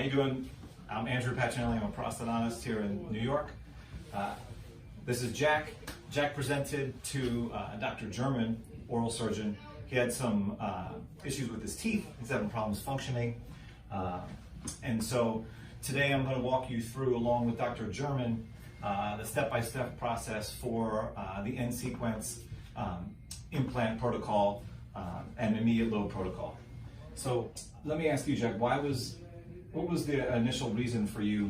How you doing? I'm Andrew Pacinelli. I'm a prosthodontist here in New York. This is Jack. Jack presented to Dr. Jurman, oral surgeon. He had some issues with his teeth. He's having problems functioning. And so today I'm going to walk you through, along with Dr. Jurman, the step-by-step process for the end sequence implant protocol and immediate load protocol. So let me ask you, Jack, what was the initial reason for you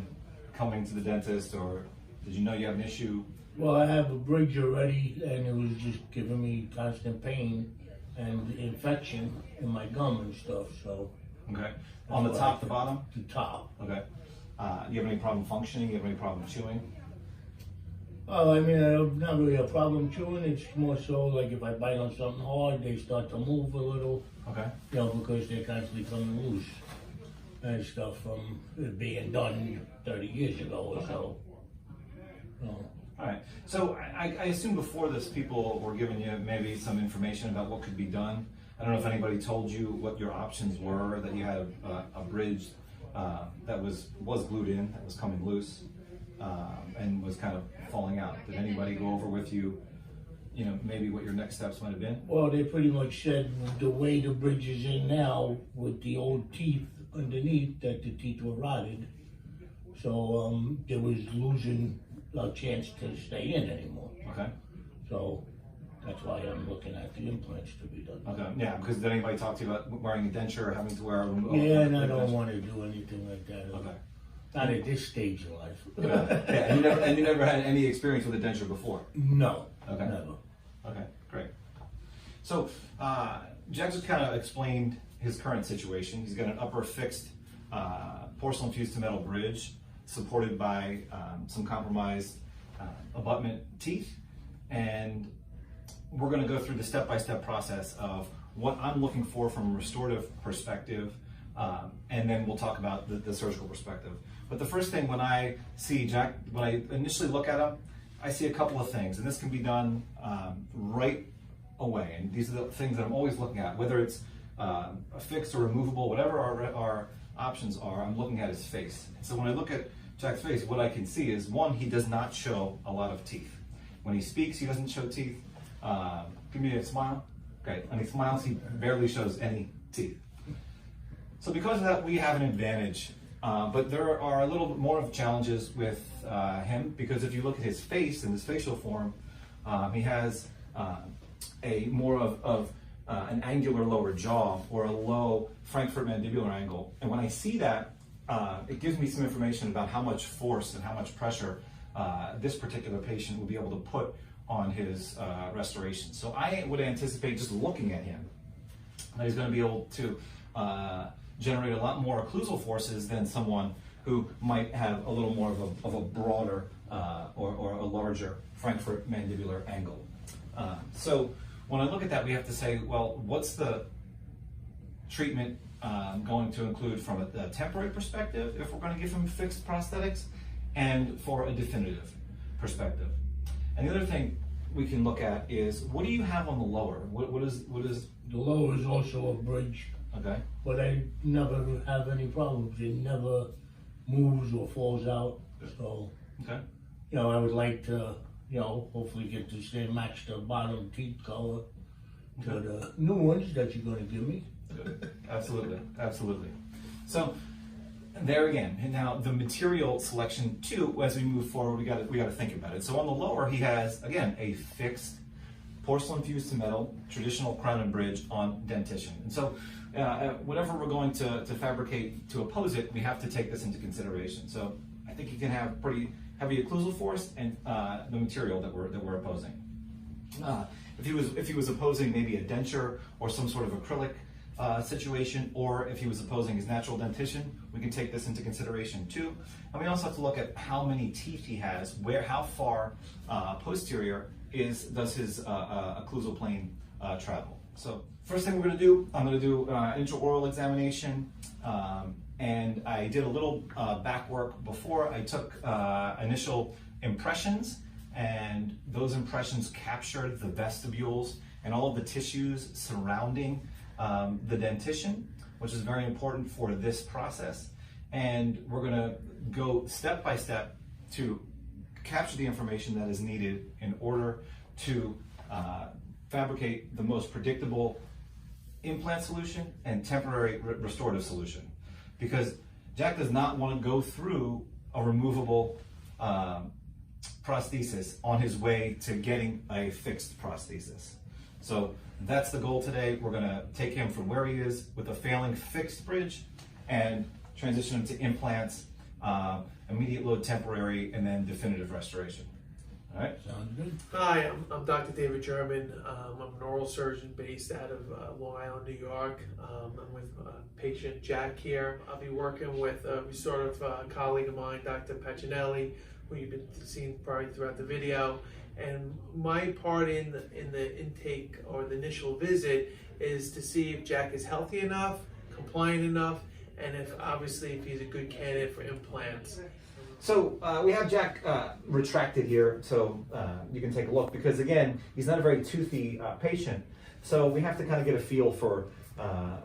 coming to the dentist, or did you know you have an issue? Well, I have a bridge already, and it was just giving me constant pain and infection in my gum and stuff, so. Okay. On the top, the bottom? The top. Okay. You have any problem functioning? You have any problem chewing? Well, I mean, I have not really a problem chewing. It's more so like if I bite on something hard, they start to move a little. Okay. You know, because they're constantly coming loose and stuff from it being done 30 years ago or so. All right. So I assume before this, people were giving you maybe some information about what could be done. I don't know if anybody told you what your options were, that you had a bridge that was glued in, that was coming loose, and was kind of falling out. Did anybody go over with you, maybe what your next steps might have been? Well, they pretty much said the way the bridge is in now, with the old teeth underneath, that the teeth were rotted. So there was losing a chance to stay in anymore. Okay. So that's why I'm looking at the implants to be done. Okay. Yeah, because did anybody talk to you about wearing a denture or having to wear a Yeah, and I don't want to do anything like that. Okay. Not at this stage in life. Yeah, and you never had any experience with a denture before? No. Okay. Never. Okay, great. So Jack just kind of explained his current situation. He's got an upper fixed porcelain fused to metal bridge supported by some compromised abutment teeth, and we're going to go through the step-by-step process of what I'm looking for from a restorative perspective, and then we'll talk about the surgical perspective. But the first thing, when I see Jack, when I initially look at him, I see a couple of things, and this can be done right away. And these are the things that I'm always looking at, whether it's a fixed or removable, whatever our options are. I'm looking at his face. And so when I look at Jack's face, what I can see is, one, he does not show a lot of teeth. When he speaks, he doesn't show teeth. Give me a smile. Okay, when he smiles, he barely shows any teeth. So because of that, we have an advantage. But there are a little bit more of challenges with him, because if you look at his face and his facial form, he has a more of an angular lower jaw, or a low Frankfurt mandibular angle. And when I see that, it gives me some information about how much force and how much pressure this particular patient will be able to put on his restoration. So I would anticipate, just looking at him, that he's going to be able to generate a lot more occlusal forces than someone who might have a little more of a broader or a larger Frankfurt mandibular angle. So when I look at that, we have to say, well, what's the treatment going to include from a temporary perspective, if we're going to give him fixed prosthetics, and for a definitive perspective? And the other thing we can look at is, what do you have on the lower? What is The lower is also a bridge. Okay. But I never have any problems. It never moves or falls out. So, okay. I would like to, hopefully get to stay match the bottom teeth color to the new ones that you're going to give me. Good. Absolutely, absolutely. So there again, and now the material selection too. As we move forward, we got to think about it. So on the lower, he has, again, a fixed porcelain fused to metal traditional crown and bridge on dentition. And so whatever we're going to fabricate to oppose it, we have to take this into consideration. So I think you can have pretty heavy occlusal force and the material that we're opposing. If he was opposing maybe a denture or some sort of acrylic situation, or if he was opposing his natural dentition, we can take this into consideration too. And we also have to look at how many teeth he has, how far posterior does his occlusal plane travel. So first thing we're going to do, I'm going to do intraoral examination, and I did a little back work before. I took initial impressions, and those impressions captured the vestibules and all of the tissues surrounding the dentition, which is very important for this process. and we're going to go step by step to capture the information that is needed in order to fabricate the most predictable implant solution and temporary restorative solution. Because Jack does not want to go through a removable prosthesis on his way to getting a fixed prosthesis. So that's the goal today. We're going to take him from where he is with a failing fixed bridge and transition him to implants, immediate load temporary, and then definitive restoration. All right? Sounds good. Hi, I'm Dr. David Jurman. I'm an oral surgeon based out of Long Island, New York. I'm with patient Jack here. I'll be working with a restorative colleague of mine, Dr. Pacinelli, who you've been seeing probably throughout the video. And my part in the intake or the initial visit is to see if Jack is healthy enough, compliant enough, and if he's a good candidate for implants. So we have Jack retracted here, so you can take a look, because again, he's not a very toothy patient, so we have to kind of get a feel for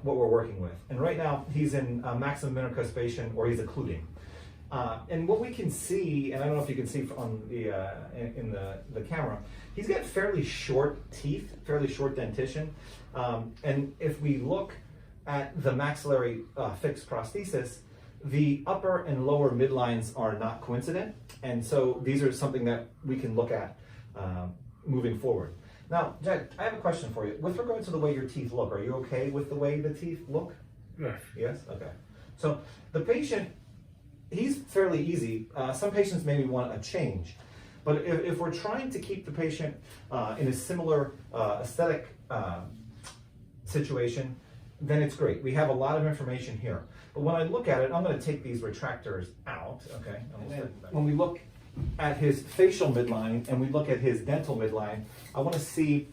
what we're working with. And right now, he's in maximum intercuspation, or he's occluding. And what we can see, and I don't know if you can see on the in the camera, he's got fairly short teeth, fairly short dentition. And if we look at the maxillary fixed prosthesis, the upper and lower midlines are not coincident, and so these are something that we can look at moving forward. Now, Jack, I have a question for you. With regard to the way your teeth look, are you okay with the way the teeth look? Yes. Yes? Okay. So the patient, he's fairly easy. Some patients maybe want a change, but if we're trying to keep the patient in a similar aesthetic situation, then it's great. We have a lot of information here. But when I look at it, I'm going to take these retractors out, okay? And then when we look at his facial midline and we look at his dental midline, I want to see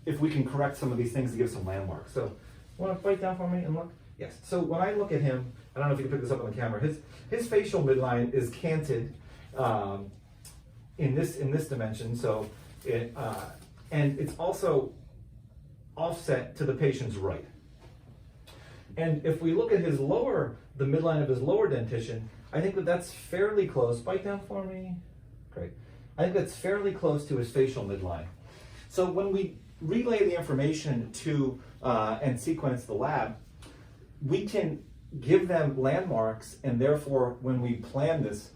if we can correct some of these things to give some landmarks. So, want to bite down for me and look? Yes. So when I look at him, I don't know if you can pick this up on the camera, his facial midline is canted in this dimension, so it and it's also offset to the patient's right. And if we look at his the midline of his lower dentition, I think that's fairly close. Bite down for me. Great. I think that's fairly close to his facial midline. So when we relay the information to and sequence the lab, we can give them landmarks, and therefore when we plan this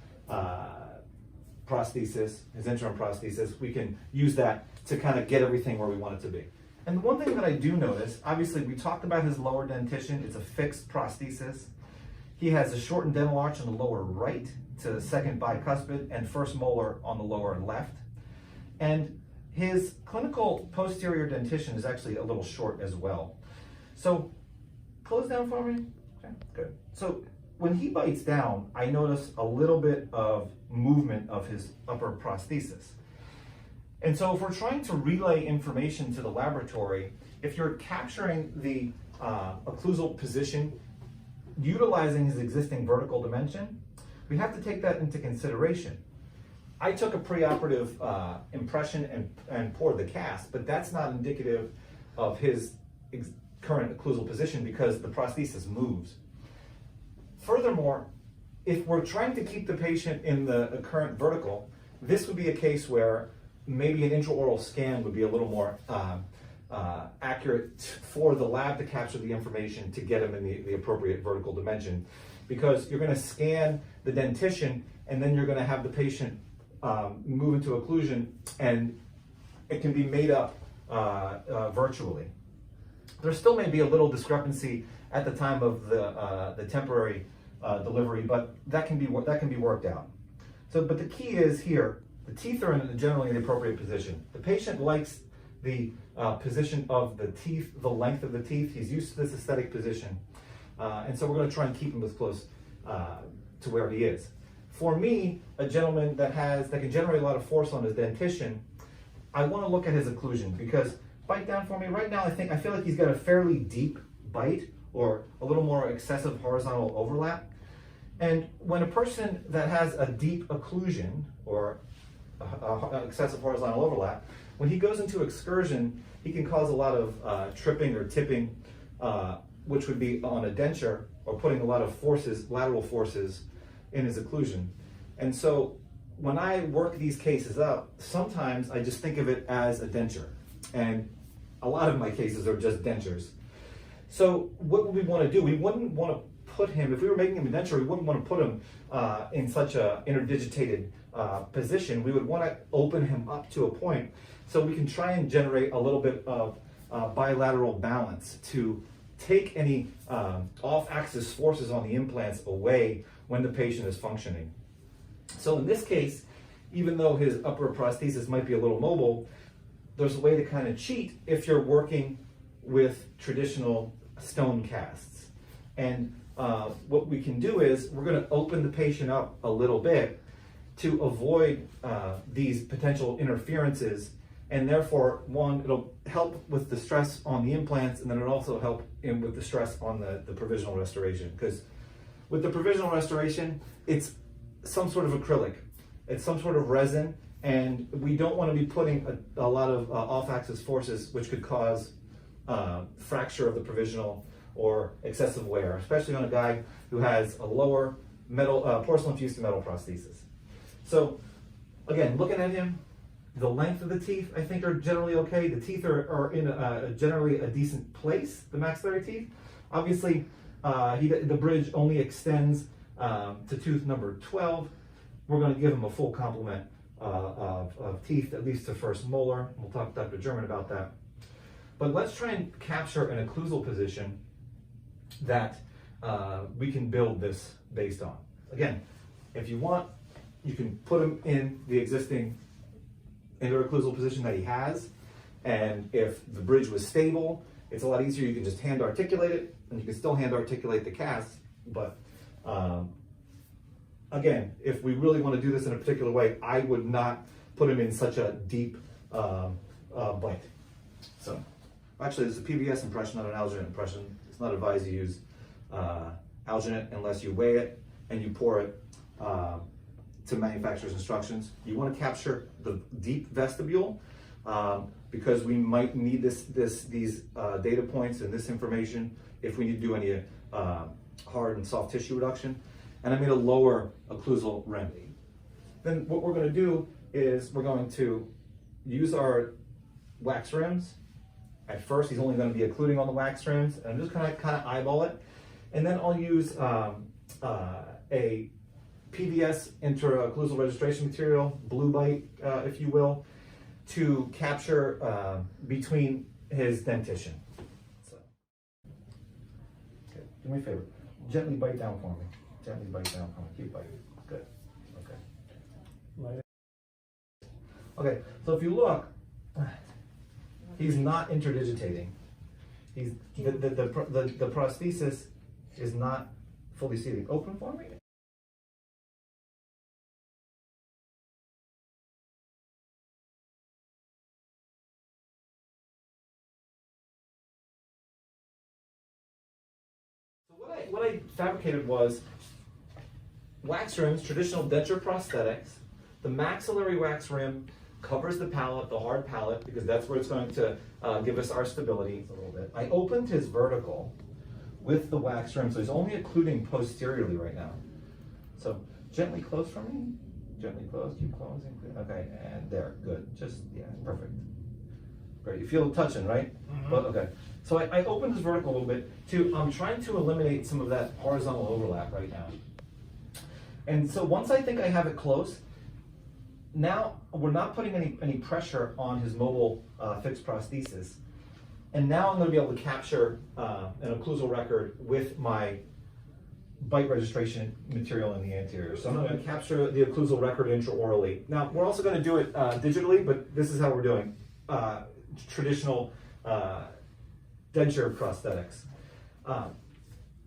prosthesis, his interim prosthesis, we can use that to kind of get everything where we want it to be. And one thing that I do notice, obviously we talked about his lower dentition, it's a fixed prosthesis. He has a shortened dental arch on the lower right to the second bicuspid and first molar on the lower left. And his clinical posterior dentition is actually a little short as well. So close down for me. Okay, good. So when he bites down, I notice a little bit of movement of his upper prosthesis. And so if we're trying to relay information to the laboratory, if you're capturing the occlusal position, utilizing his existing vertical dimension, we have to take that into consideration. I took a preoperative impression and poured the cast, but that's not indicative of his current occlusal position because the prosthesis moves. Furthermore, if we're trying to keep the patient in the current vertical, this would be a case where maybe an intraoral scan would be a little more accurate for the lab to capture the information to get him in the appropriate vertical dimension, because you're going to scan the dentition and then you're going to have the patient move into occlusion, and it can be made up virtually. There still may be a little discrepancy at the time of the temporary delivery, but that can be worked out. So, but the key is here, the teeth are generally in the appropriate position. The patient likes the position of the teeth, the length of the teeth. He's used to this aesthetic position. And so we're going to try and keep him as close to where he is. For me, a gentleman that can generate a lot of force on his dentition, I want to look at his occlusion, because bite down for me. Right now, I feel like he's got a fairly deep bite or a little more excessive horizontal overlap. And when a person that has a deep occlusion or excessive horizontal overlap, when he goes into excursion, he can cause a lot of tripping or tipping which would be on a denture or putting a lot of forces, lateral forces in his occlusion. And so when I work these cases up, sometimes I just think of it as a denture. And a lot of my cases are just dentures. So what would we want to do? We wouldn't want to put him, if we were making him a denture, we wouldn't want to put him in such a interdigitated position. We would want to open him up to a point so we can try and generate a little bit of bilateral balance to take any off-axis forces on the implants away when the patient is functioning. So in this case, even though his upper prosthesis might be a little mobile, there's a way to kind of cheat if you're working with traditional stone casts. And what we can do is we're going to open the patient up a little bit to avoid these potential interferences, and therefore, one, it'll help with the stress on the implants, and then it'll also help with the stress on the provisional restoration. Because with the provisional restoration, it's some sort of acrylic, it's some sort of resin, and we don't want to be putting a lot of off-axis forces which could cause fracture of the provisional or excessive wear, especially on a guy who has a lower metal porcelain fused to metal prosthesis. So again, looking at him, the length of the teeth I think are generally okay. The teeth are in generally a decent place, the maxillary teeth. Obviously, the bridge only extends to tooth number 12. We're going to give him a full complement of teeth, at least to first molar. We'll talk to Dr. Jurman about that. But let's try and capture an occlusal position that we can build this based on. Again, if you want, you can put him in the existing interocclusal position that he has, and if the bridge was stable, it's a lot easier. You can just hand articulate it, and you can still hand articulate the cast. But again, if we really want to do this in a particular way, I would not put him in such a deep bite. So actually, this is a PVS impression, not an alginate impression. It's not advised to use alginate unless you weigh it and you pour it to manufacturer's instructions. You want to capture the deep vestibule because we might need these data points and this information if we need to do any hard and soft tissue reduction. And I made a lower occlusal rim. Then what we're going to do is we're going to use our wax rims. At first, he's only going to be occluding on the wax rims, and I'm just going to kind of eyeball it. And then I'll use a PVS intraocclusal registration material, blue bite, if you will, to capture between his dentition. So, okay, do me a favor, gently bite down for me. Gently bite down for me. Keep biting. Good. Okay. Okay. So if you look, he's not interdigitating. He's the prosthesis is not fully seating. Open for me. So what I fabricated was wax rims, traditional denture prosthetics. The maxillary wax rim covers the palate, the hard palate, because that's where it's going to give us our stability a little bit. I opened his vertical with the wax rim, so he's only occluding posteriorly right now. So gently close for me. Gently close, keep closing. Okay, and there, good. Just, yeah, perfect. Great, you feel it touching, right? Mm-hmm. But, okay. So I opened his vertical a little bit I'm trying to eliminate some of that horizontal overlap right now. And so once I think I have it close, now we're not putting any pressure on his mobile fixed prosthesis. And now I'm going to be able to capture an occlusal record with my bite registration material in the anterior. So I'm going to capture the occlusal record intraorally. Now we're also going to do it digitally, but this is how we're doing traditional denture prosthetics.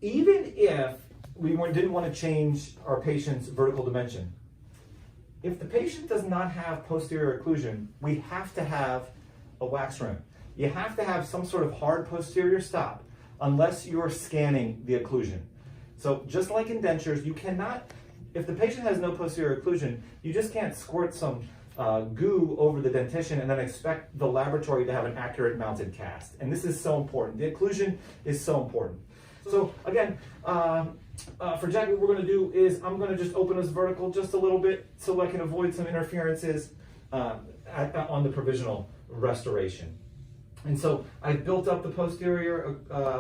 Even if we didn't want to change our patient's vertical dimension, if the patient does not have posterior occlusion, we have to have a wax rim. You have to have some sort of hard posterior stop unless you're scanning the occlusion. So just like in dentures, you cannot, if the patient has no posterior occlusion, you just can't squirt some goo over the dentition and then expect the laboratory to have an accurate mounted cast. And this is so important. The occlusion is so important. So again, for Jack, what we're going to do is I'm going to just open this vertical just a little bit so I can avoid some interferences on the provisional restoration. And so I've built up the posterior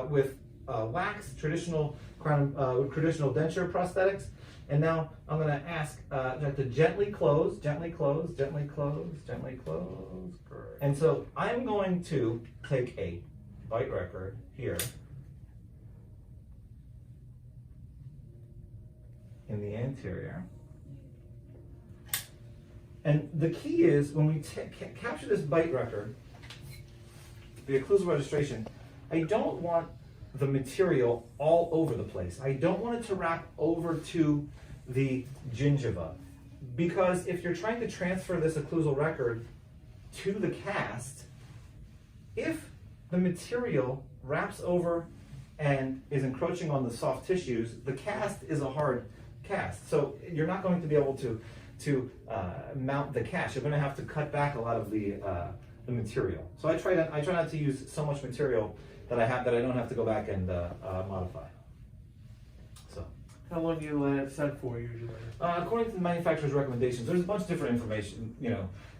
with wax, traditional denture prosthetics. And now I'm going to ask Jack to gently close, gently close, gently close, gently close. And so I'm going to take a bite record here in the anterior. And the key is when we capture this bite record, the occlusal registration, I don't want the material all over the place. I don't want it to wrap over to the gingiva, because if you're trying to transfer this occlusal record to the cast, if the material wraps over and is encroaching on the soft tissues, the cast is a hard cast. So you're not going to be able to mount the cast. You're going to have to cut back a lot of the material. So I try not to use so much material that I don't have to go back and modify. So. How long do you let it set for usually? According to the manufacturer's recommendations, there's a bunch of different information.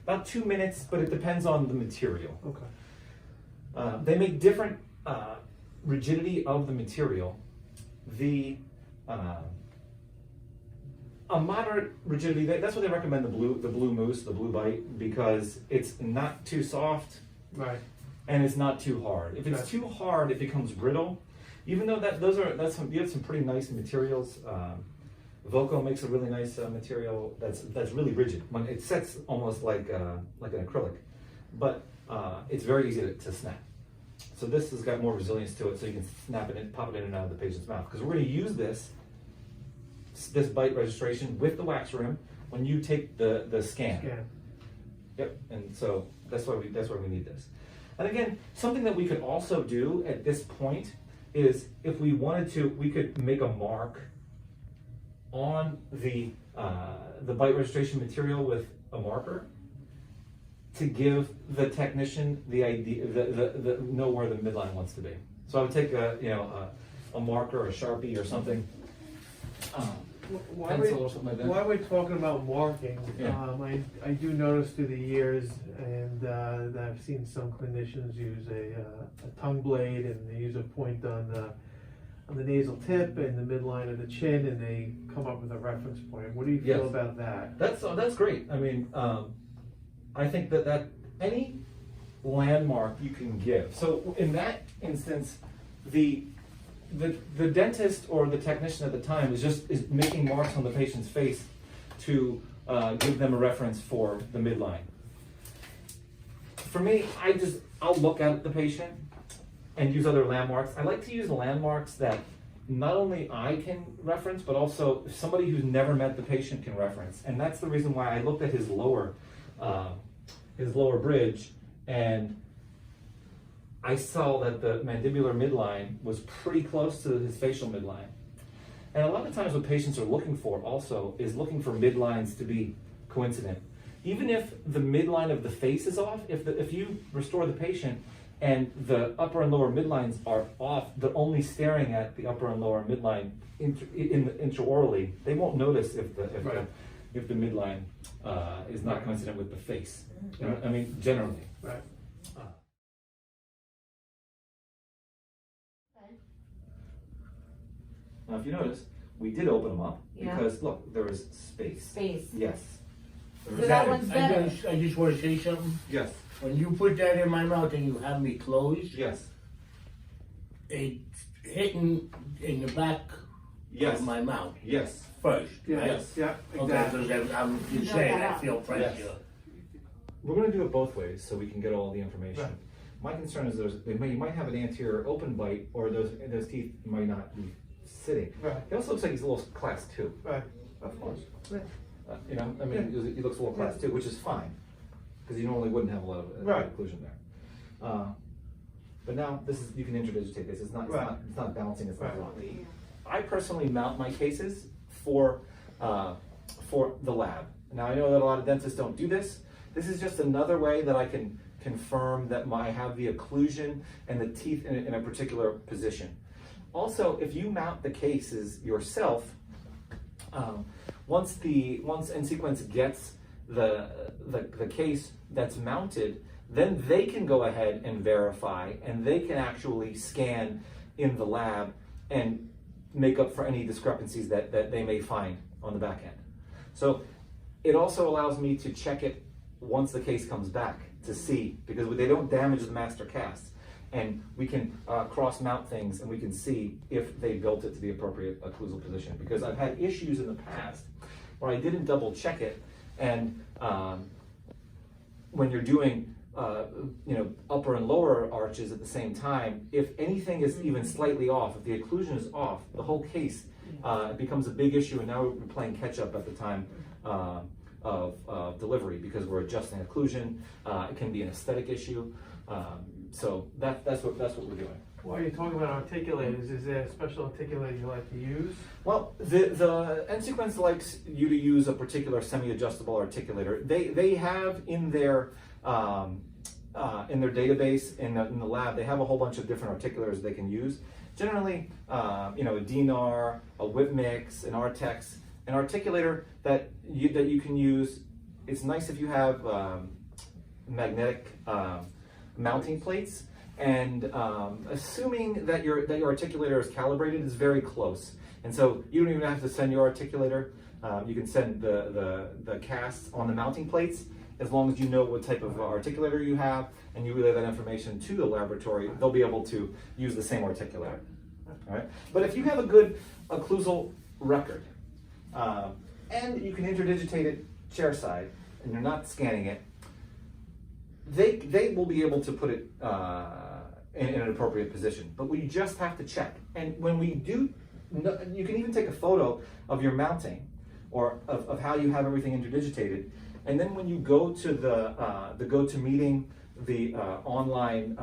About 2 minutes, but it depends on the material. Okay. They make different rigidity of the material. A moderate rigidity, that's what they recommend, the blue mousse, the blue bite, because it's not too soft, right, and it's not too hard. If it's too hard, it becomes brittle. Even though you have some pretty nice materials. Voco makes a really nice material that's really rigid. When it sets almost like an acrylic, but it's very easy to snap. So this has got more resilience to it, so you can snap it in, pop it in and out of the patient's mouth. Because we're going to use this bite registration with the wax rim when you take the scan. Yep, and so that's why we need this. And again, something that we could also do at this point is, if we wanted to, we could make a mark on the bite registration material with a marker to give the technician the idea, the know where the midline wants to be. So I would take a marker, a Sharpie or something. Pencil or something like that. While we're talking about marking, Yeah. I do notice through the years, and that I've seen some clinicians use a tongue blade, and they use a point on the nasal tip and the midline of the chin, and they come up with a reference point. What do you feel about that? That's great. I mean, I think that any landmark you can give. So in that instance, the dentist or the technician at the time is making marks on the patient's face to give them a reference for the midline. For me, I'll look at the patient and use other landmarks. I like to use landmarks that not only I can reference, but also somebody who's never met the patient can reference. And that's the reason why I looked at his lower bridge, and I saw that the mandibular midline was pretty close to his facial midline. And a lot of times what patients are looking for also is looking for midlines to be coincident. Even if the midline of the face is off, if you restore the patient and the upper and lower midlines are off, they're only staring at the upper and lower midline intraorally, they won't notice if the midline is not coincident with the face. Right. I mean, generally. Right. Now, if you notice, we did open them up because, look, there was space. So Yes. that one's better. I just want to say something. Yes. When you put that in my mouth and you have me closed, Yes. it's hitting in the back Yes. of my mouth Yes. first. Yeah. Yes. Yeah. Okay, Exactly. because I'm You just know saying, that I feel pressure. Yes. We're going to do it both ways so we can get all the information. Right. My concern is you might have an anterior open bite, or those teeth might not be sitting. Right. It also looks like he's a little class 2. Right. Of course. Right. He looks a little class 2, which is fine, because you normally wouldn't have a lot of occlusion there. But now you can interdigitate this. It's not balancing. It's not wrong. I personally mount my cases for the lab. Now I know that a lot of dentists don't do this. This is just another way that I can confirm that I have the occlusion and the teeth in a particular position. Also, if you mount the cases yourself, once N-Sequence gets the case that's mounted, then they can go ahead and verify, and they can actually scan in the lab and make up for any discrepancies that they may find on the back end. So it also allows me to check it once the case comes back to see, because they don't damage the master cast. And we can cross mount things, and we can see if they built it to the appropriate occlusal position. Because I've had issues in the past where I didn't double check it, and when you're doing upper and lower arches at the same time, if anything is even slightly off, if the occlusion is off, the whole case it becomes a big issue, and now we're playing catch up at the time of delivery, because we're adjusting occlusion. It can be an aesthetic issue. So that's what we're doing. While you're talking about articulators, is there a special articulator you like to use? Well, the N-Sequence likes you to use a particular semi-adjustable articulator. They have in their database in the lab, they have a whole bunch of different articulators they can use. Generally, a DNAR, a Whipmix, an Artex, an articulator that you can use. It's nice if you have magnetic mounting plates, and assuming that your articulator is calibrated, is very close. And so you don't even have to send your articulator. You can send the casts on the mounting plates, as long as you know what type of articulator you have, and you relay that information to the laboratory. They'll be able to use the same articulator. All right. But if you have a good occlusal record, and you can interdigitate it chair side, and you're not scanning it, they will be able to put it in an appropriate position. But we just have to check. And when we do, you can even take a photo of your mounting, or of how you have everything interdigitated. And then when you go to the GoToMeeting, the online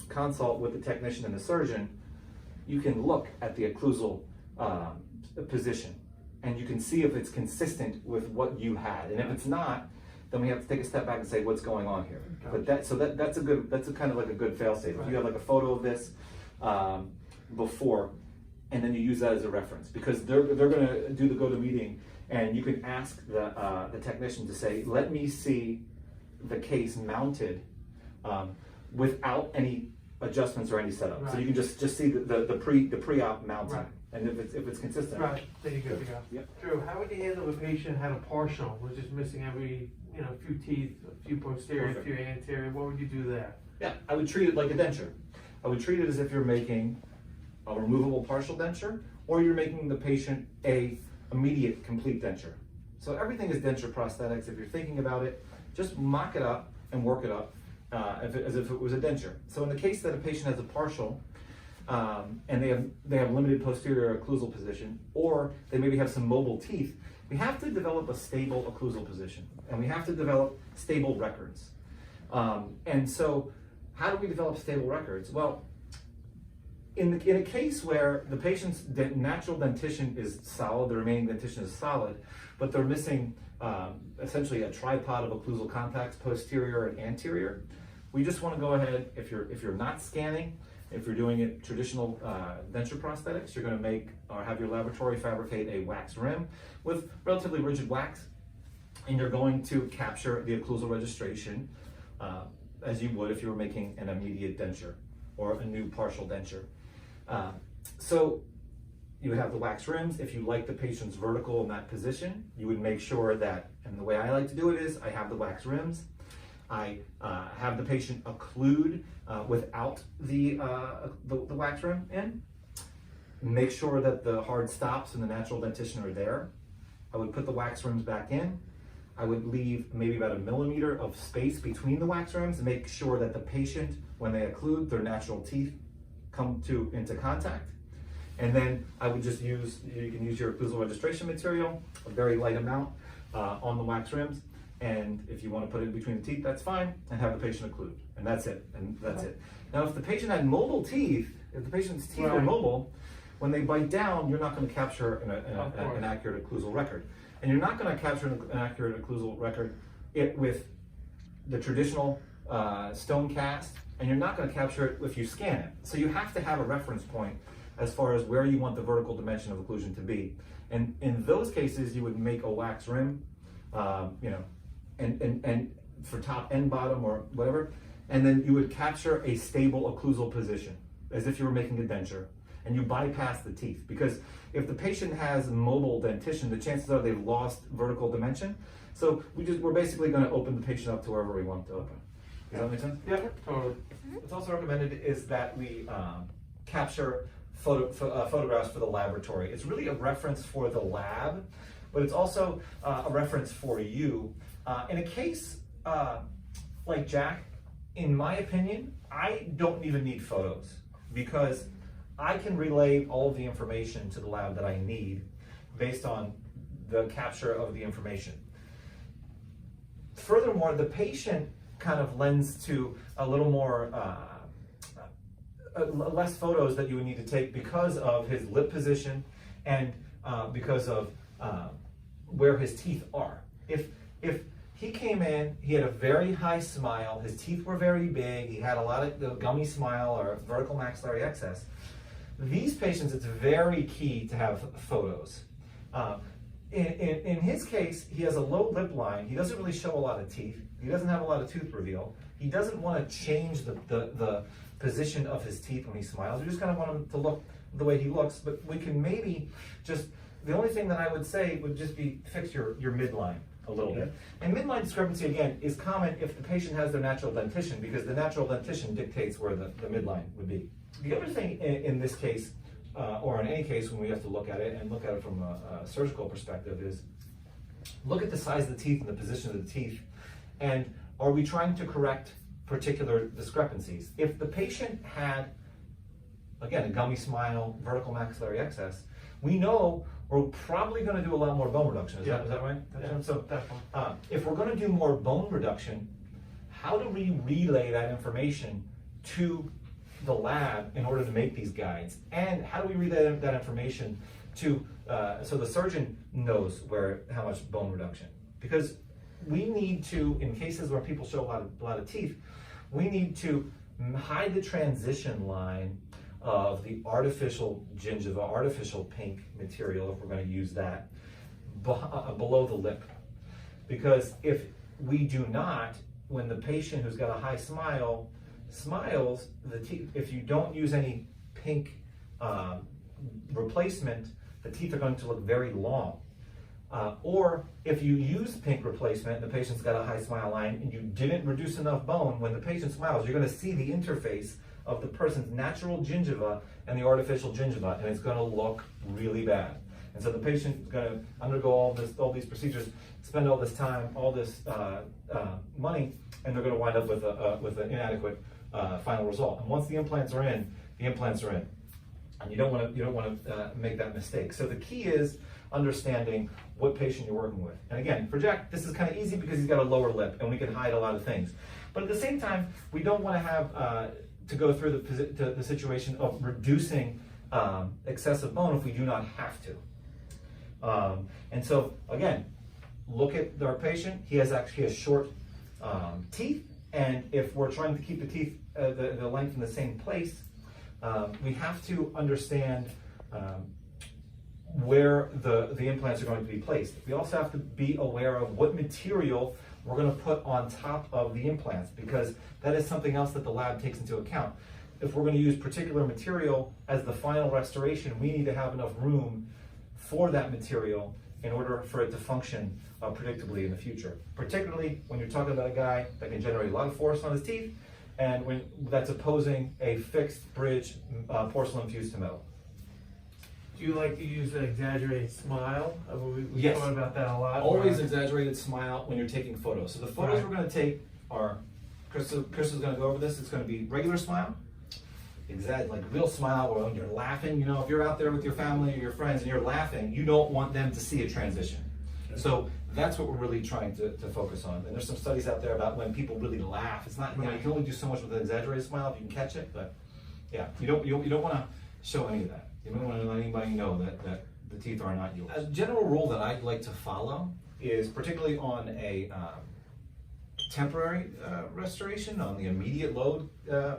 consult with the technician and the surgeon, you can look at the occlusal position, and you can see if it's consistent with what you had. And if it's not, then we have to take a step back and say, what's going on here? Gotcha. But that's a kind of like a good fail-safe. Right. If you have like a photo of this before, and then you use that as a reference, because they're going to do the GoToMeeting, and you can ask the technician to say, let me see the case mounted without any adjustments or any setup. Right. So you can just see the pre-op mounting. Right. And if it's consistent. Right, then you're good to go. Yep. Drew, how would you handle if a patient had a partial, was just missing every, a few teeth, a few posterior, a few anterior? What would you do there? Yeah, I would treat it like a denture. I would treat it as if you're making a removable partial denture, or you're making the patient a immediate complete denture. So everything is denture prosthetics. If you're thinking about it, just mock it up and work it up as if it was a denture. So in the case that a patient has a partial, and they have limited posterior occlusal position, or they maybe have some mobile teeth, we have to develop a stable occlusal position, and we have to develop stable records. And so how do we develop stable records? Well, in a case where the patient's natural dentition is solid, the remaining dentition is solid, but they're missing essentially a tripod of occlusal contacts, posterior and anterior, we just want to go ahead, if you're not scanning, if you're doing it traditional denture prosthetics, you're going to make or have your laboratory fabricate a wax rim with relatively rigid wax, and you're going to capture the occlusal registration as you would if you were making an immediate denture or a new partial denture. So you would have the wax rims. If you like the patient's vertical in that position, you would make sure that, and the way I like to do it is I have the wax rims. I have the patient occlude without the wax rim in. Make sure that the hard stops and the natural dentition are there. I would put the wax rims back in. I would leave maybe about 1 millimeter of space between the wax rims and make sure that the patient, when they occlude, their natural teeth come into contact. And then I would just you can use your occlusal registration material, a very light amount on the wax rims. And if you want to put it in between the teeth, that's fine, and have the patient occlude. And that's it, Now, if the patient had mobile teeth, if the patient's teeth are mobile, when they bite down, you're not going to capture an accurate occlusal record. And you're not going to capture an accurate occlusal record with the traditional stone cast, and you're not going to capture it if you scan it. So you have to have a reference point as far as where you want the vertical dimension of occlusion to be. And in those cases, you would make a wax rim, you know, and for top and bottom or whatever, and then you would capture a stable occlusal position, as if you were making a denture, and you bypass the teeth. Because if the patient has mobile dentition, the chances are they've lost vertical dimension. So we're basically going to open the patient up to wherever we want to open. Does that make sense? Yeah, totally. What's also recommended is that we capture photographs for the laboratory. It's really a reference for the lab, but it's also a reference for you. In a case like Jack, in my opinion, I don't even need photos because I can relay all of the information to the lab that I need based on the capture of the information. Furthermore, the patient kind of lends to a little more less photos that you would need to take because of his lip position and because of where his teeth are. If he came in, he had a very high smile, his teeth were very big, he had a lot of the gummy smile or vertical maxillary excess. These patients, it's very key to have photos. In his case, he has a low lip line, he doesn't really show a lot of teeth, he doesn't have a lot of tooth reveal, he doesn't want to change the position of his teeth when he smiles, we just kind of want him to look the way he looks, but we can maybe just, the only thing that I would say would just be fix your midline a little bit. And midline discrepancy, again, is common if the patient has their natural dentition, because the natural dentition dictates where the midline would be. The other thing in this case, or in any case when we have to look at it, and look at it from a surgical perspective, is look at the size of the teeth and the position of the teeth, and are we trying to correct particular discrepancies? If the patient had, again, a gummy smile, vertical maxillary excess, we know we're probably going to do a lot more bone reduction. Is that right? Yeah, So definitely. if we're going to do more bone reduction, how do we relay that information to the lab in order to make these guides? And how do we relay that information to, so the surgeon knows how much bone reduction? Because we need to, in cases where people show a lot of teeth, we need to hide the transition line of the artificial gingiva, artificial pink material, if we're going to use that, below the lip. Because if we do not, when the patient who's got a high smile smiles, the teeth, if you don't use any pink replacement, the teeth are going to look very long. Or if you use pink replacement and the patient's got a high smile line and you didn't reduce enough bone, when the patient smiles, you're going to see the interface of the person's natural gingiva and the artificial gingiva, and it's going to look really bad. And so the patient is going to undergo all these procedures, spend all this time, all this money, and they're going to wind up with an inadequate final result. And once the implants are in, the implants are in, and you don't want to make that mistake. So the key is understanding what patient you're working with. And again, for Jack, this is kind of easy because he's got a lower lip, and we can hide a lot of things. But at the same time, we don't want to have to go through the situation of reducing excessive bone if we do not have to. And so again, look at our patient. He has short teeth, and if we're trying to keep the teeth the length in the same place, we have to understand where the implants are going to be placed. We also have to be aware of what material we're going to put on top of the implants, because that is something else that the lab takes into account. If we're going to use particular material as the final restoration, we need to have enough room for that material in order for it to function predictably in the future. Particularly when you're talking about a guy that can generate a lot of force on his teeth, and when that's opposing a fixed bridge porcelain fused to metal. Do you like to use an exaggerated smile? We Yes. talked about that a lot. Always exaggerated smile when you're taking photos. So the photos Right. we're going to take are, Chris is going to go over this. It's going to be regular smile, like real smile when you're laughing. You know, if you're out there with your family or your friends and you're laughing, you don't want them to see a transition. So that's what we're really trying to focus on. And there's some studies out there about when people really laugh. It's not, you know, you can only do so much with an exaggerated smile if you can catch it, but yeah, you don't want to show any of that. You don't want to let anybody know that the teeth are not yours. A general rule that I'd like to follow is, particularly on a temporary restoration, on the immediate load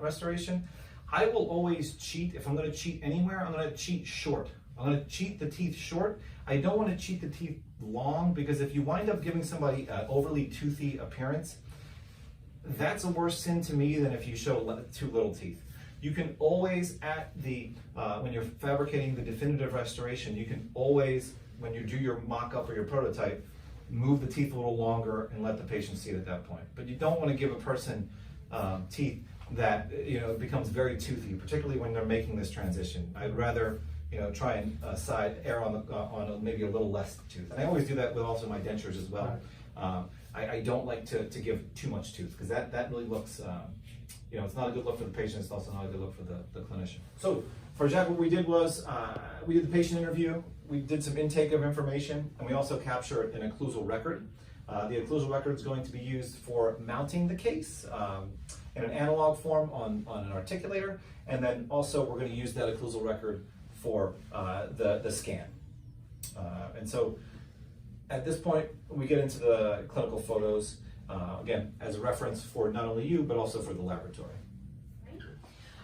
restoration, I will always cheat. If I'm going to cheat anywhere, I'm going to cheat short. I'm going to cheat the teeth short. I don't want to cheat the teeth long, because if you wind up giving somebody an overly toothy appearance, that's a worse sin to me than if you show too little teeth. You can always, when you're fabricating the definitive restoration, you can always, when you do your mock-up or your prototype, move the teeth a little longer and let the patient see it at that point. But you don't want to give a person teeth that becomes very toothy, particularly when they're making this transition. I'd rather try and err on maybe a little less tooth. And I always do that with also my dentures as well. I don't like to give too much tooth, because that really looks, it's not a good look for the patient. It's also not a good look for the clinician. So for Jack, what we did was we did the patient interview. We did some intake of information, and we also captured an occlusal record. The occlusal record is going to be used for mounting the case in an analog form on an articulator, and then also we're going to use that occlusal record for the scan. And so at this point, we get into the clinical photos, again, as a reference for not only you, but also for the laboratory.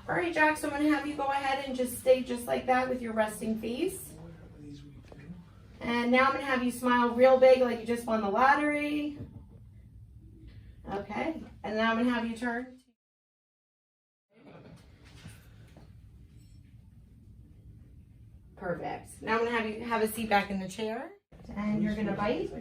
All right, Jack, so I'm going to have you go ahead and just stay just like that with your resting face. And now I'm going to have you smile real big like you just won the lottery. Okay, and now I'm going to have you turn. Perfect. Now I'm going to have you have a seat back in the chair. And you're going to bite.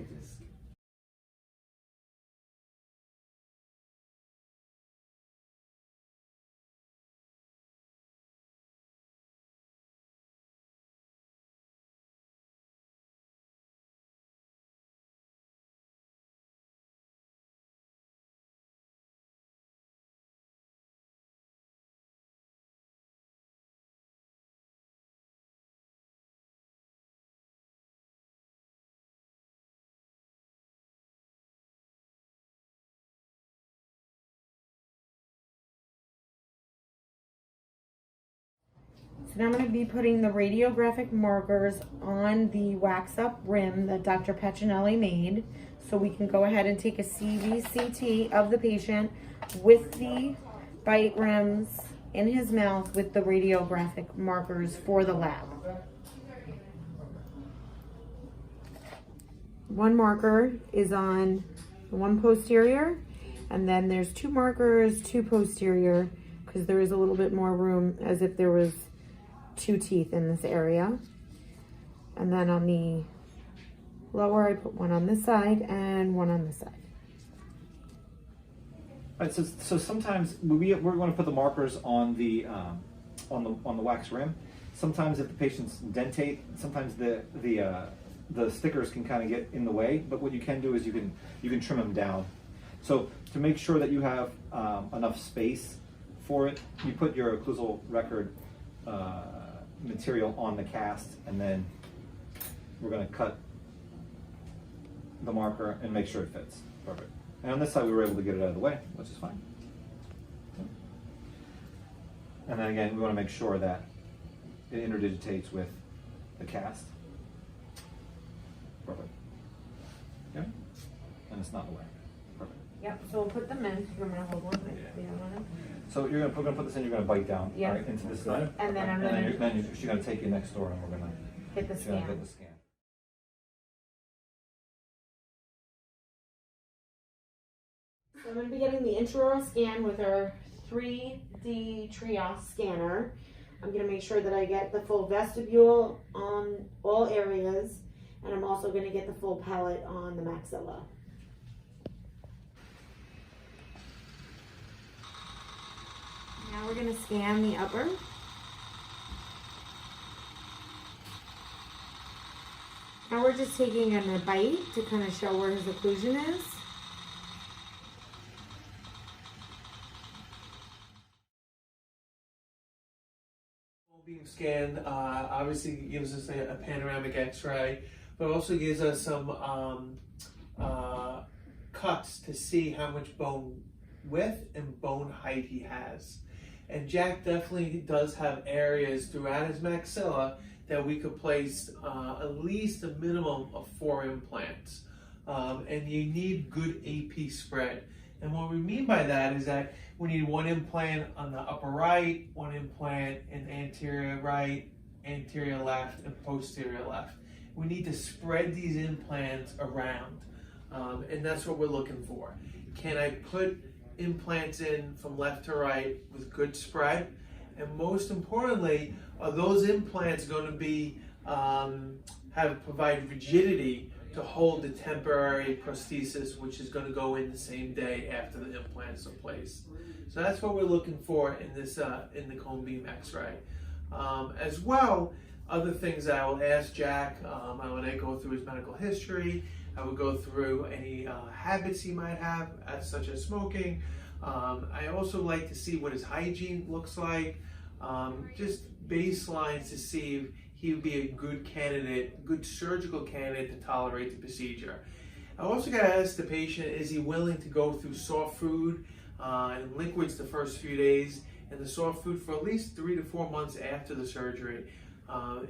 So now I'm going to be putting the radiographic markers on the wax up rim that Dr. Pacinelli made. So we can go ahead and take a CBCT of the patient with the bite rims in his mouth with the radiographic markers for the lab. One marker is on the one posterior, and then there's two markers, two posterior, because there is a little bit more room as if there was two teeth in this area. And then on the lower, I put one on this side and one on this side. All right, so sometimes we're going to put the markers on the wax rim. Sometimes if the patient's dentate, sometimes the stickers can kind of get in the way. But what you can do is you can trim them down. So to make sure that you have enough space for it, you put your occlusal record material on the cast, and then we're going to cut the marker and make sure it fits. Perfect. And on this side we were able to get it out of the way, which is fine. And then again, we want to make sure that it interdigitates with the cast. Perfect. Okay? And it's not in the way. Perfect. Yep, so we'll put them in. I'm going to hold one. So we're going to put this in, you're going to bite down right, into this side. And then she's going to take you next door, and we're going to hit the scan. So I'm going to be getting the intraoral scan with our 3D Trios scanner. I'm going to make sure that I get the full vestibule on all areas, and I'm also going to get the full palate on the maxilla. Now we're going to scan the upper. Now we're just taking a bite to kind of show where his occlusion is. Beam scan obviously gives us a panoramic x-ray, but also gives us some cuts to see how much bone width and bone height he has. And Jack definitely does have areas throughout his maxilla that we could place at least a minimum of 4 implants. And you need good AP spread. And what we mean by that is that we need one implant on the upper right, one implant in anterior right, anterior left, and posterior left. We need to spread these implants around, and that's what we're looking for. Can I put implants in from left to right with good spread? And most importantly, are those implants going to be provide rigidity to hold the temporary prosthesis, which is going to go in the same day after the implants are placed? So that's what we're looking for in this in the cone beam X-ray. As well, other things that I will ask Jack, I would go through his medical history. I would go through any habits he might have, such as smoking. I also like to see what his hygiene looks like, just baselines to see if he would be a good candidate, good surgical candidate to tolerate the procedure. I also got to ask the patient, is he willing to go through soft food and liquids the first few days, and the soft food for at least 3 to 4 months after the surgery.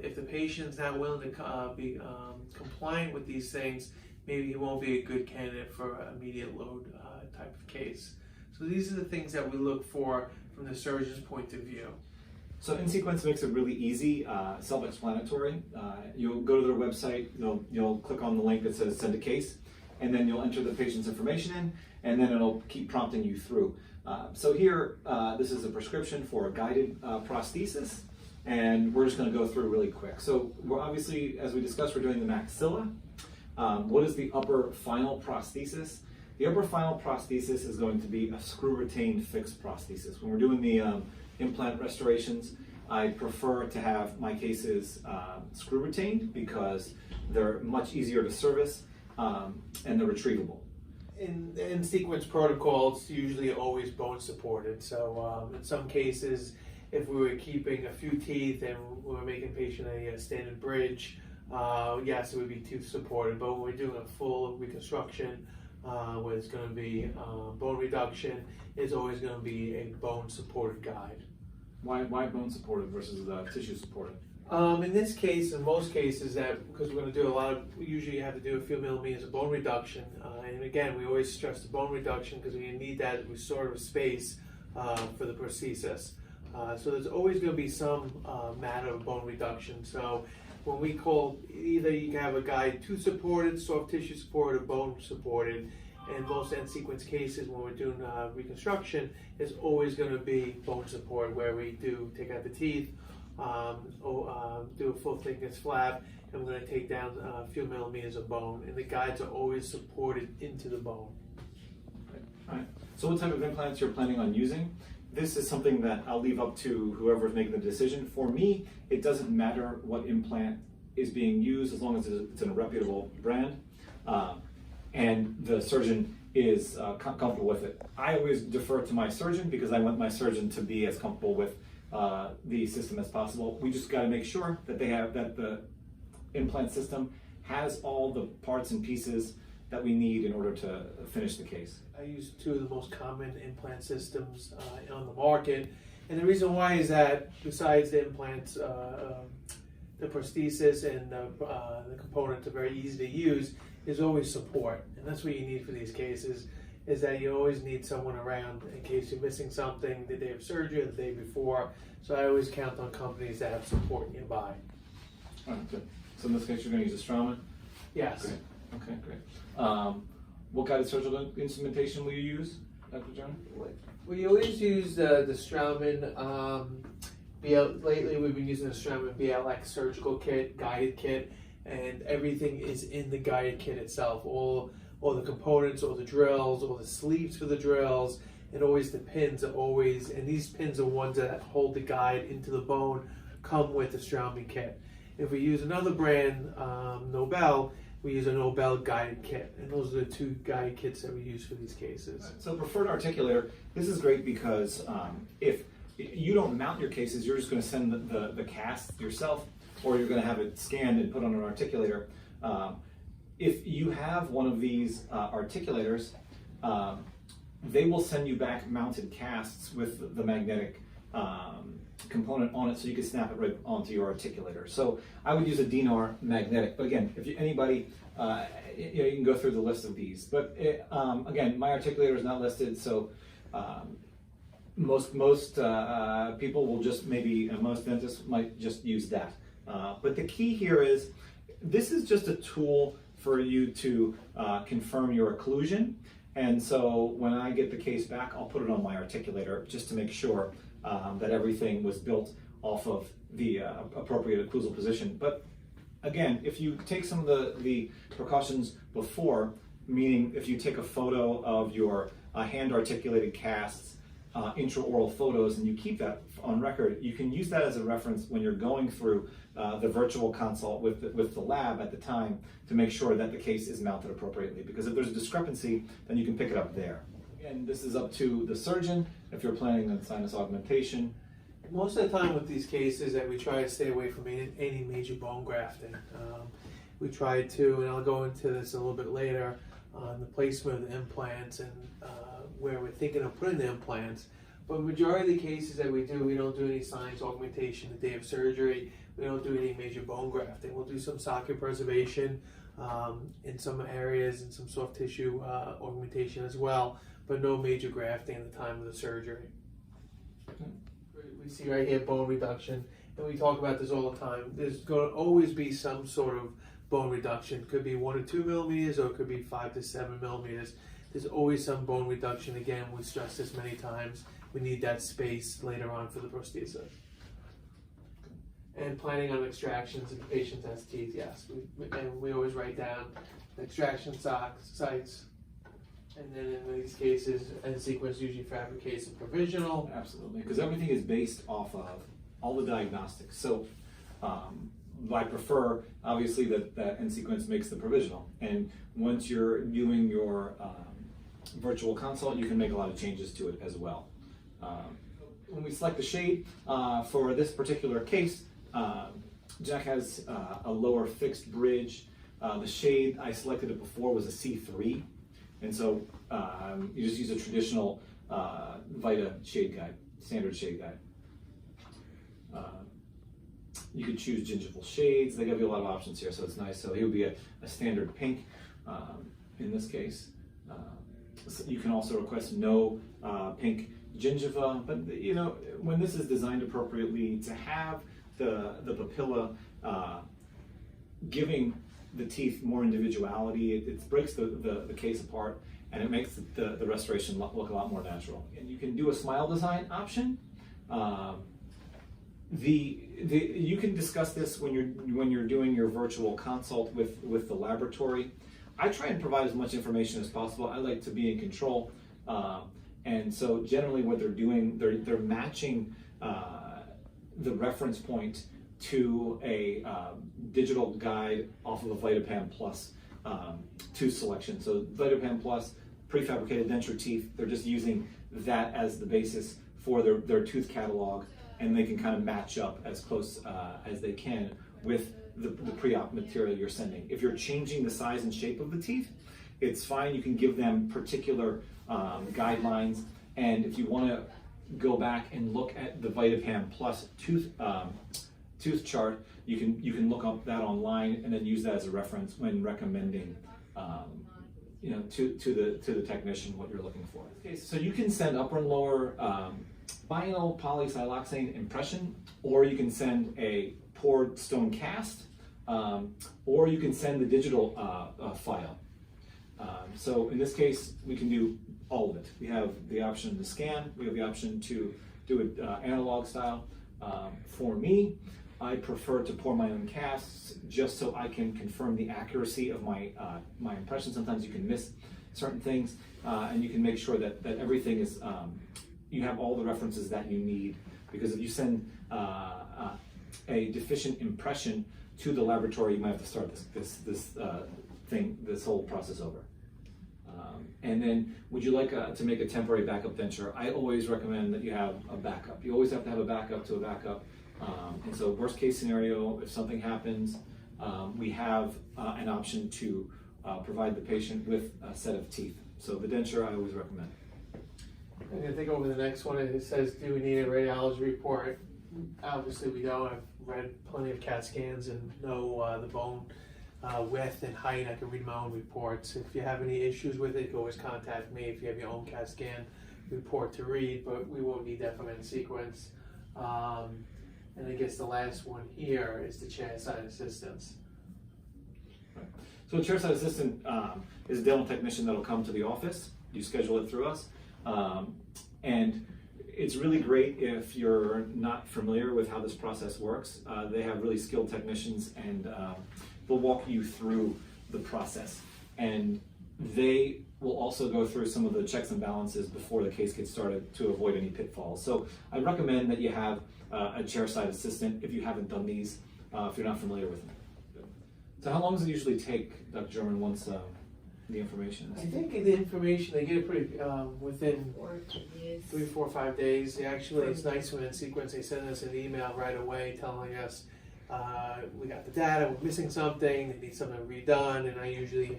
If the patient's not willing to be compliant with these things, maybe he won't be a good candidate for an immediate load type of case. So these are the things that we look for from the surgeon's point of view. So InSequence makes it really easy, self-explanatory. You'll go to their website, you'll click on the link that says send a case, and then you'll enter the patient's information in, and then it'll keep prompting you through. So here, this is a prescription for a guided prosthesis, and we're just going to go through really quick. So we're obviously, as we discussed, we're doing the maxilla. What is the upper final prosthesis? The upper final prosthesis is going to be a screw-retained fixed prosthesis. When we're doing the implant restorations, I prefer to have my cases screw-retained because they're much easier to service and they're retrievable. In sequence protocol, it's usually always bone supported. So in some cases, if we were keeping a few teeth and we were making patient a standard bridge, yes, it would be tooth supported. But when we're doing a full reconstruction, where it's going to be bone reduction, it's always going to be a bone supported guide. Why bone supported versus tissue supported? In this case, in most cases, because we're going to do we usually have to do a few millimeters of bone reduction. And again, we always stress the bone reduction because we need that restorative space for the prosthesis. So there's always going to be some matter of bone reduction. So when we call, either you can have a guide tooth supported, soft tissue supported, or bone supported. In most end sequence cases, when we're doing reconstruction, it's always going to be bone support, where we do take out the teeth, do a full thickness flap, and we're going to take down a few millimeters of bone, and the guides are always supported into the bone. All right. So what type of implants you're planning on using? This is something that I'll leave up to whoever's making the decision. For me, it doesn't matter what implant is being used as long as it's in a reputable brand and the surgeon is comfortable with it. I always defer to my surgeon because I want my surgeon to be as comfortable with the system as possible. We just got to make sure that the implant system has all the parts and pieces that we need in order to finish the case. I use two of the most common implant systems on the market, and the reason why is that besides the implants, the prosthesis and the components are very easy to use, is always support, and that's what you need for these cases, is that you always need someone around in case you're missing something the day of surgery or the day before. So I always count on companies that have support nearby. All right, good. So in this case, you're going to use a Straumann? Yes. Great. Okay, great. What guided surgical instrumentation will you use, Dr. Jurman? We always use the Straumann lately we've been using the Straumann BLX surgical kit, guided kit, and everything is in the guided kit itself. All the components, all the drills, all the sleeves for the drills, and always the pins are always, and these pins are ones that hold the guide into the bone, come with the Straumann kit. If we use another brand, Nobel, we use a Nobel guided kit, and those are the two guided kits that we use for these cases. So preferred articulator, this is great because if you don't mount your cases, you're just going to send the cast yourself, or you're going to have it scanned and put on an articulator. If you have one of these articulators, they will send you back mounted casts with the magnetic component on it so you can snap it right onto your articulator. So I would use a DNR magnetic, but again, if anybody, you can go through the list of these. But again, my articulator is not listed, so most people will just maybe, most dentists might just use that. But the key here is, this is just a tool for you to confirm your occlusion. And so when I get the case back, I'll put it on my articulator just to make sure that everything was built off of the appropriate occlusal position. But again, if you take some of the precautions before, meaning if you take a photo of your hand articulated casts, intraoral photos, and you keep that on record, you can use that as a reference when you're going through the virtual consult with the lab at the time to make sure that the case is mounted appropriately. Because if there's a discrepancy, then you can pick it up there. And this is up to the surgeon if you're planning on sinus augmentation. Most of the time with these cases that we try to stay away from any major bone grafting. We try to, and I'll go into this a little bit later, on the placement of the implants and where we're thinking of putting the implants. But majority of the cases that we don't do any sinus augmentation the day of surgery. We don't do any major bone grafting. We'll do some socket preservation in some areas and some soft tissue augmentation as well, but no major grafting at the time of the surgery. We see right here bone reduction, and we talk about this all the time. There's going to always be some sort of bone reduction. Could be 1 to 2 millimeters, or it could be 5 to 7 millimeters. There's always some bone reduction. Again, we stress this many times. We need that space later on for the prosthesis. And planning on extractions if the patient has teeth, yes. We always write down extraction sites. And then in these cases, end sequence usually fabricates a provisional. Absolutely, because everything is based off of all the diagnostics. So I prefer, obviously, that end sequence makes the provisional. And once you're doing your virtual consult, you can make a lot of changes to it as well. When we select the shade for this particular case, Jack has a lower fixed bridge. The shade I selected it before was a C3. And so you just use a traditional Vita shade guide, standard shade guide. You could choose gingival shades. They give you a lot of options here, so it's nice. So he would be a standard pink in this case. So you can also request no pink gingiva, but you know, when this is designed appropriately to have the papilla giving the teeth more individuality, it breaks the case apart, and it makes the restoration look a lot more natural. And you can do a smile design option. You can discuss this when you're doing your virtual consult with the laboratory. I try and provide as much information as possible. I like to be in control, and so generally what they're doing, they're matching the reference point to a digital guide off of a VitaPam Plus tooth selection. So VitaPam Plus, prefabricated denture teeth, they're just using that as the basis for their tooth catalog, and they can kind of match up as close as they can with the pre-op material you're sending. If you're changing the size and shape of the teeth, it's fine. You can give them particular guidelines, and if you want to go back and look at the VitaPam Plus tooth chart, you can look up that online and then use that as a reference when recommending to the technician what you're looking for. Okay, so you can send upper and lower vinyl polysiloxane impression, or you can send a poured stone cast, or you can send the digital file. So in this case, we can do all of it. We have the option to scan, we have the option to do it analog style. For me, I prefer to pour my own casts just so I can confirm the accuracy of my impression. Sometimes you can miss certain things, and you can make sure that everything is, you have all the references that you need, because if you send a deficient impression to the laboratory, you might have to start this whole process over. And then, would you like to make a temporary backup denture? I always recommend that you have a backup. You always have to have a backup to a backup. And so, worst case scenario, if something happens, we have an option to provide the patient with a set of teeth. So the denture I always recommend. I'm going to take over the next one. It says, do we need a radiology report? Obviously, we don't. I've read plenty of CAT scans and know the bone width and height. I can read my own reports. If you have any issues with it, you can always contact me if you have your own CAT scan report to read, but we won't need that from in sequence. And I guess the last one here is the chairside assistance. So a chairside assistant is a dental technician that'll come to the office. You schedule it through us. And it's really great if you're not familiar with how this process works. They have really skilled technicians, and they'll walk you through the process. And they will also go through some of the checks and balances before the case gets started to avoid any pitfalls. So I recommend that you have a chairside assistant if you haven't done these, if you're not familiar with them. So how long does it usually take, Dr. Jurman, once the information I is? think the information, they get it pretty within 3, 4, 5 days. They actually, it's nice when in sequence they send us an email right away telling us we got the data, we're missing something, they need something redone, and I usually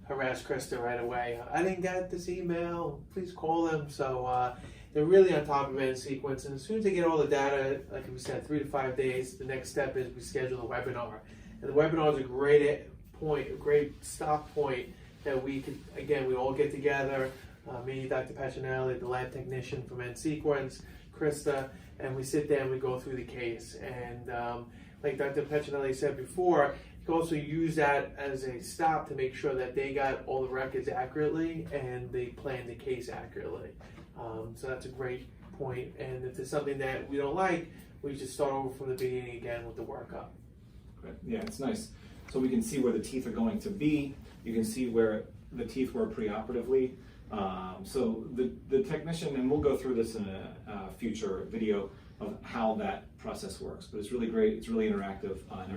harass Krista right away. I didn't get this email, please call them. So they're really on top of it in sequence, and as soon as they get all the data, like we said, 3 to 5 days, the next step is we schedule a webinar. And the webinar is a great point, a great stop point that we could, again, we all get together, me, Dr. Pacinelli, the lab technician from N-Sequence, Krista, and we sit there and we go through the case. And like Dr. Pacinelli said before, you can also use that as a stop to make sure that they got all the records accurately and they planned the case accurately. So that's a great point. And if there's something that we don't like, we just start over from the beginning again with the workup. Great. Yeah, it's nice. So we can see where the teeth are going to be. You can see where the teeth were preoperatively. So the technician, and we'll go through this in a future video of how that process works, but it's really great. It's really interactive. And